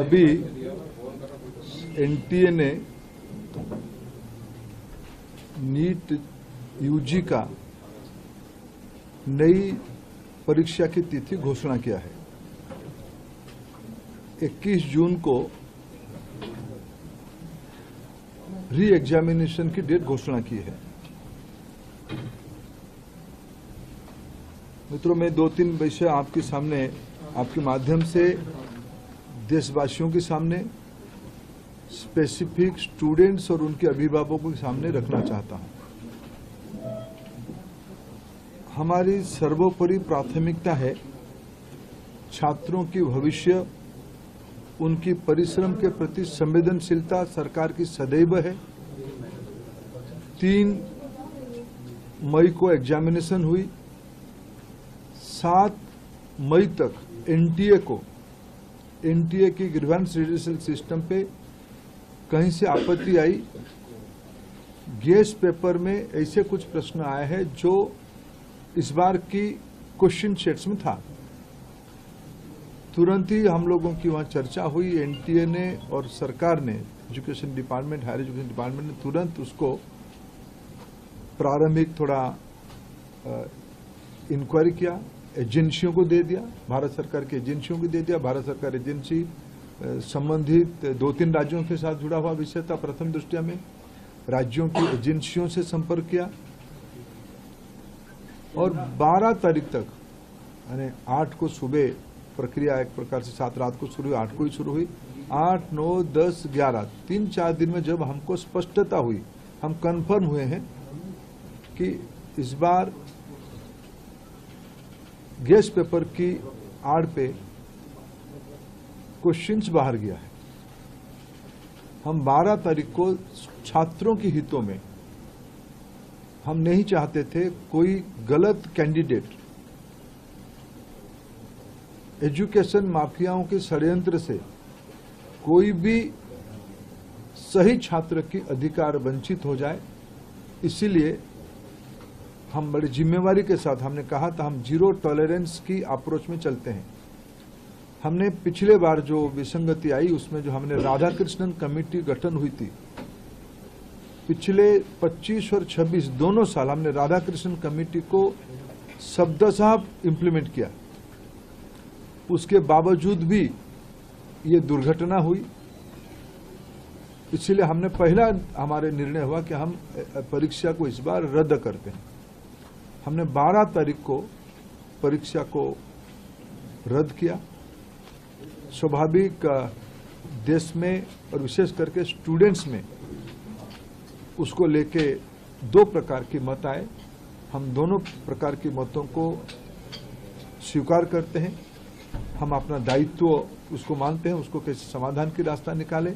अभी एनटीए ने NEET UG का नई परीक्षा की तिथि घोषणा किया है। 21 जून को री एग्जामिनेशन की डेट घोषणा की है। मित्रों, मैं 2-3 विषय आपके सामने, आपके माध्यम से देशवासियों के सामने, स्पेसिफिक स्टूडेंट्स और उनके अभिभावकों के सामने रखना चाहता हूं। हमारी सर्वोपरि प्राथमिकता है छात्रों की भविष्य, उनकी परिश्रम के प्रति संवेदनशीलता सरकार की सदैव है। 3 मई को एग्जामिनेशन हुई। 7 मई तक एनटीए की ग्रीवेंस रिड्यूसल सिस्टम पे कहीं से आपत्ति आई। गेस्ट पेपर में ऐसे कुछ प्रश्न आए हैं जो इस बार की क्वेश्चन सेट्स में था। तुरंत ही हम लोगों की वहां चर्चा हुई। एनटीए ने और सरकार ने, education department, higher education department ने तुरंत उसको प्रारंभिक थोड़ा इंक्वायरी किया, एजेंसियों को दे दिया, भारत सरकार की एजेंसियों को दे दिया। भारत सरकार एजेंसी संबंधित 2-3 राज्यों के साथ जुड़ा हुआ विषय था। प्रथम दृष्टया में राज्यों की एजेंसियों से संपर्क किया और 12 तारीख तक, यानी 8 को सुबह प्रक्रिया एक प्रकार से 7 रात को शुरू हुई, 8 को ही शुरू हुई। 8, 9, 10, 11 3-4 दिन में जब हमको स्पष्टता हुई, हम कंफर्म हुए हैं कि इस बार गेस्ट पेपर की आड़ पे क्वेश्चंस बाहर गया है। हम 12 तारीख को छात्रों के हितों में हम नहीं चाहते थे कोई गलत कैंडिडेट एजुकेशन माफियाओं के षड्यंत्र से कोई भी सही छात्र की अधिकार वंचित हो जाए। इसीलिए हम बड़ी जिम्मेवारी के साथ, हमने कहा था हम जीरो टॉलरेंस की अप्रोच में चलते हैं। हमने पिछले बार जो विसंगति आई उसमें जो हमने राधाकृष्णन कमेटी गठन हुई थी, पिछले 25 और 26 दोनों साल हमने राधाकृष्णन कमेटी को शब्दशः इम्प्लीमेंट किया। उसके बावजूद भी ये दुर्घटना हुई। इसलिए हमने पहला हमारे निर्णय हुआ कि हम परीक्षा को इस बार रद्द करते हैं। हमने 12 तारीख को परीक्षा को रद्द किया। स्वाभाविक देश में और विशेष करके स्टूडेंट्स में उसको लेके 2 प्रकार के मत आए। हम दोनों प्रकार के मतों को स्वीकार करते हैं। हम अपना दायित्व उसको मानते हैं, उसको कैसे समाधान की रास्ता निकालें।